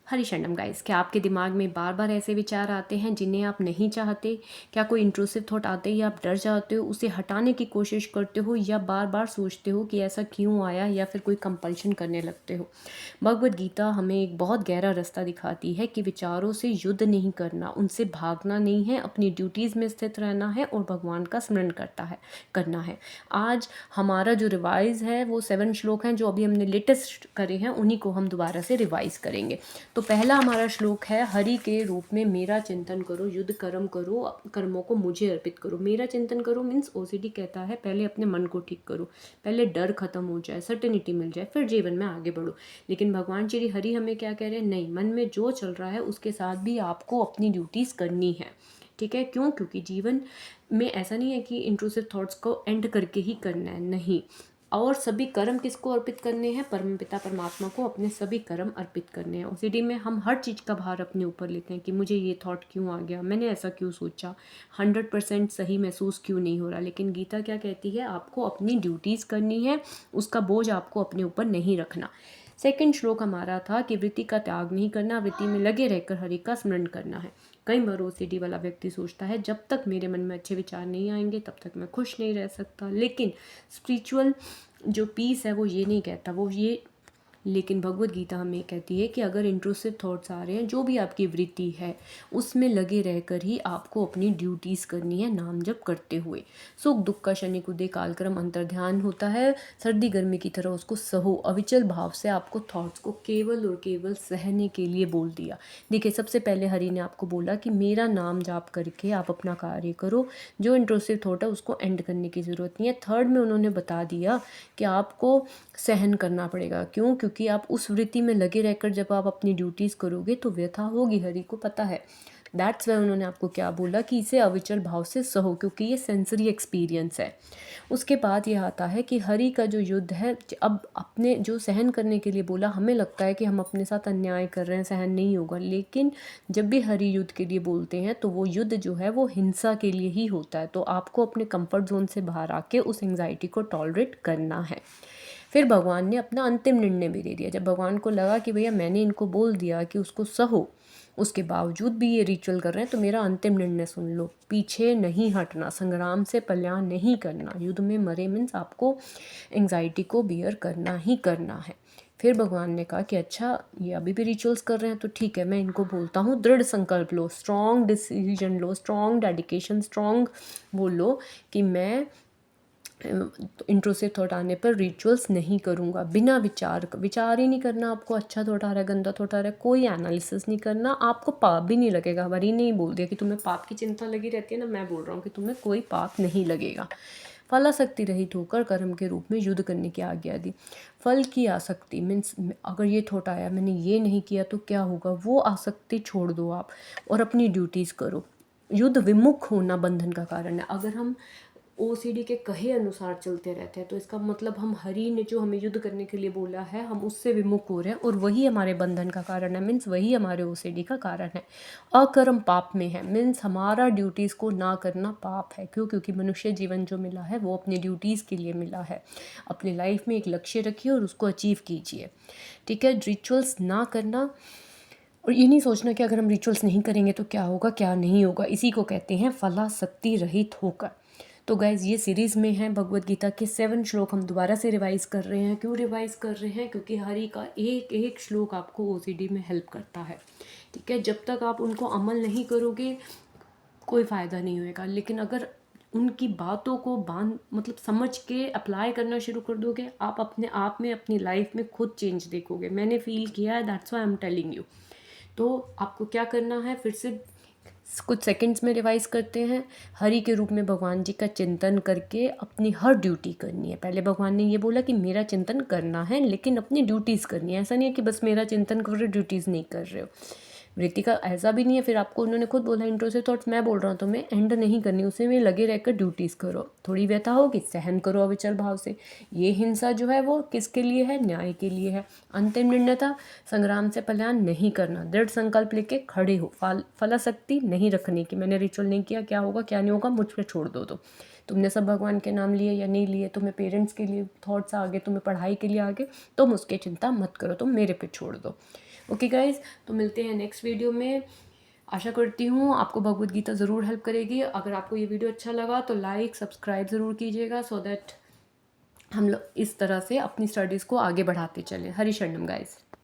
हरिशंडम guys, क्या आपके दिमाग में बार बार ऐसे विचार आते हैं जिन्हें आप नहीं चाहते? क्या कोई इंट्रूसिव थॉट आते ही आप डर जाते हो, उसे हटाने की कोशिश करते हो, या बार बार सोचते हो कि ऐसा क्यों आया, या फिर कोई कंपल्शन करने लगते हो? भगवद गीता हमें एक बहुत गहरा रास्ता दिखाती है कि विचारों से युद्ध नहीं करना, उनसे भागना नहीं है, अपनी ड्यूटीज़ में स्थित रहना है और भगवान का स्मरण करना है। आज हमारा जो रिवाइज है वो 7 श्लोक हैं जो अभी हमने लेटेस्ट करे हैं, उन्हीं को हम दोबारा से रिवाइज करेंगे। तो पहला हमारा श्लोक है, हरि के रूप में मेरा चिंतन करो, युद्ध कर्म करो, कर्मों को मुझे अर्पित करो। मेरा चिंतन करो मीन्स ओसीडी कहता है पहले अपने मन को ठीक करो, पहले डर खत्म हो जाए, सर्टेनिटी मिल जाए, फिर जीवन में आगे बढ़ो। लेकिन भगवान श्री हरि हमें क्या कह रहे हैं? नहीं, मन में जो चल रहा है उसके साथ भी आपको अपनी ड्यूटीज़ करनी है। ठीक है, क्यों? क्योंकि जीवन में ऐसा नहीं है कि इंट्रूसिव थॉट्स को एंड करके ही करना है, नहीं। और सभी कर्म किसको अर्पित करने हैं? परमपिता परमात्मा को अपने सभी कर्म अर्पित करने हैं। ओसीडी में हम हर चीज़ का भार अपने ऊपर लेते हैं कि मुझे ये थॉट क्यों आ गया, मैंने ऐसा क्यों सोचा, 100% सही महसूस क्यों नहीं हो रहा। लेकिन गीता क्या कहती है? आपको अपनी ड्यूटीज़ करनी है, उसका बोझ आपको अपने ऊपर नहीं रखना। सेकंड श्लोक हमारा था कि वृत्ति का त्याग नहीं करना, वृत्ति में लगे रहकर हरि का स्मरण करना है। कई बार ओसीडी वाला व्यक्ति सोचता है जब तक मेरे मन में अच्छे विचार नहीं आएंगे तब तक मैं खुश नहीं रह सकता। लेकिन स्पिरिचुअल जो पीस है वो ये नहीं कहता, वो ये, लेकिन भगवद गीता हमें कहती है कि अगर इंट्रूसिव थॉट्स आ रहे हैं, जो भी आपकी वृत्ति है उसमें लगे रहकर ही आपको अपनी ड्यूटीज़ करनी है, नाम जप करते हुए। सुख दुख का शनिक उदय कालक्रम अंतर्ध्यान होता है, सर्दी गर्मी की तरह उसको सहो। अविचल भाव से आपको थॉट्स को केवल और केवल सहने के लिए बोल दिया। देखिए, सबसे पहले हरि ने आपको बोला कि मेरा नाम जाप करके आप अपना कार्य करो, जो इंट्रूसिव थॉट है उसको एंड करने की ज़रूरत नहीं है। थर्ड में उन्होंने बता दिया कि आपको सहन करना पड़ेगा। क्यों? क्योंकि आप उस वृत्ति में लगे रहकर जब आप अपनी ड्यूटीज़ करोगे तो व्यथा होगी, हरि को पता है। दैट्स वाई उन्होंने आपको क्या बोला कि इसे अविचल भाव से सहो, क्योंकि ये सेंसरी एक्सपीरियंस है। उसके बाद ये आता है कि हरि का जो युद्ध है, अब अपने जो सहन करने के लिए बोला, हमें लगता है कि हम अपने साथ अन्याय कर रहे हैं, सहन नहीं होगा। लेकिन जब भी हरि युद्ध के लिए बोलते हैं तो वो युद्ध जो है वो हिंसा के लिए ही होता है। तो आपको अपने कंफर्ट जोन से बाहर आके उस एंग्जाइटी को टॉलरेट करना है। फिर भगवान ने अपना अंतिम निर्णय भी दे दिया। जब भगवान को लगा कि भैया मैंने इनको बोल दिया कि उसको सहो, उसके बावजूद भी ये रिचुअल कर रहे हैं, तो मेरा अंतिम निर्णय सुन लो, पीछे नहीं हटना, संग्राम से पलायन नहीं करना। युद्ध में मरे मीन्स आपको एंग्जाइटी को बियर करना ही करना है। फिर भगवान ने कहा कि अच्छा, ये अभी भी रिचुअल्स कर रहे हैं तो ठीक है, मैं इनको बोलता हूँ, दृढ़ संकल्प लो, स्ट्रॉन्ग डिसीजन लो, स्ट्रॉन्ग डेडिकेशन, स्ट्रॉन्ग बोलो कि मैं इंट्रूसिव थॉट आने पर रिचुअल्स नहीं करूँगा। बिना विचार ही नहीं करना आपको, अच्छा थॉट आ रहा है, गंदा थॉट आ रहा है, कोई एनालिसिस नहीं करना, आपको पाप भी नहीं लगेगा। हमारी नहीं बोल दिया कि तुम्हें पाप की चिंता लगी रहती है ना, मैं बोल रहा हूँ कि तुम्हें कोई पाप नहीं लगेगा। फलासक्ति रहित होकर कर्म के रूप में युद्ध करने की आज्ञा दी। फल की आसक्ति मीन्स अगर ये थॉट आया मैंने ये नहीं किया तो क्या होगा, वो आसक्ति छोड़ दो आप और अपनी ड्यूटीज़ करो। युद्ध विमुख होना बंधन का कारण है। अगर हम ओसीडी के कहे अनुसार चलते रहते हैं तो इसका मतलब हम हरि ने जो हमें युद्ध करने के लिए बोला है हम उससे विमुख हो रहे हैं, और वही हमारे बंधन का कारण है, मीन्स वही हमारे ओसीडी का कारण है। अकर्म पाप में है, मीन्स हमारा ड्यूटीज़ को ना करना पाप है। क्यों? क्योंकि मनुष्य जीवन जो मिला है वो अपनी ड्यूटीज़ के लिए मिला है। अपनी लाइफ में एक लक्ष्य रखिए और उसको अचीव कीजिए। ठीक है, रिचुअल्स ना करना, और ये नहीं सोचना कि अगर हम रिचुअल्स नहीं करेंगे तो क्या होगा क्या नहीं होगा, इसी को कहते हैं फलासक्ति रहित होकर। तो गाइज़, ये सीरीज़ में है भगवद गीता के 7 श्लोक हम दोबारा से रिवाइज़ कर रहे हैं। क्यों रिवाइज़ कर रहे हैं? क्योंकि हरि का एक एक श्लोक आपको ओसीडी में हेल्प करता है। ठीक है, जब तक आप उनको अमल नहीं करोगे कोई फ़ायदा नहीं होएगा। लेकिन अगर उनकी बातों को मतलब समझ के अप्लाई करना शुरू कर दोगे, आप अपने आप में अपनी लाइफ में खुद चेंज देखोगे। मैंने फील किया है, that's why I am telling you. तो आपको क्या करना है, फिर से कुछ सेकंड्स में रिवाइज करते हैं। हरि के रूप में भगवान जी का चिंतन करके अपनी हर ड्यूटी करनी है। पहले भगवान ने ये बोला कि मेरा चिंतन करना है लेकिन अपनी ड्यूटीज़ करनी है। ऐसा नहीं है कि बस मेरा चिंतन कर रहे हो, ड्यूटीज़ नहीं कर रहे हो। वृत्ति का ऐसा भी नहीं है। फिर आपको उन्होंने खुद बोला इंट्रूसिव थॉट्स मैं बोल रहा हूँ तो मैं एंड नहीं करनी, उसे में लगे रहकर ड्यूटीज़ करो। थोड़ी व्यथा होगी, सहन करो अविचल भाव से। ये हिंसा जो है वो किसके लिए है? न्याय के लिए है। अंतिम निर्णय था, संग्राम से पलायन नहीं करना, दृढ़ संकल्प लेके खड़े हो, फलासक्ति नहीं रखने की, मैंने रिचुअल नहीं किया क्या होगा क्या नहीं होगा मुझ पर छोड़ दो। तो तुमने सब भगवान के नाम लिए या नहीं लिए, तुम्हें पेरेंट्स के लिए थॉट्स आ गए, तुम्हें पढ़ाई के लिए आ गए, तुम उसकी चिंता मत करो, तुम मेरे पे छोड़ दो। ओके गाइज, तो मिलते हैं नेक्स्ट वीडियो में। आशा करती हूँ आपको भगवद गीता ज़रूर हेल्प करेगी। अगर आपको ये वीडियो अच्छा लगा तो लाइक सब्सक्राइब ज़रूर कीजिएगा, सो दैट हम लोग इस तरह से अपनी स्टडीज़ को आगे बढ़ाते चलें। हरी शरणम गाइज।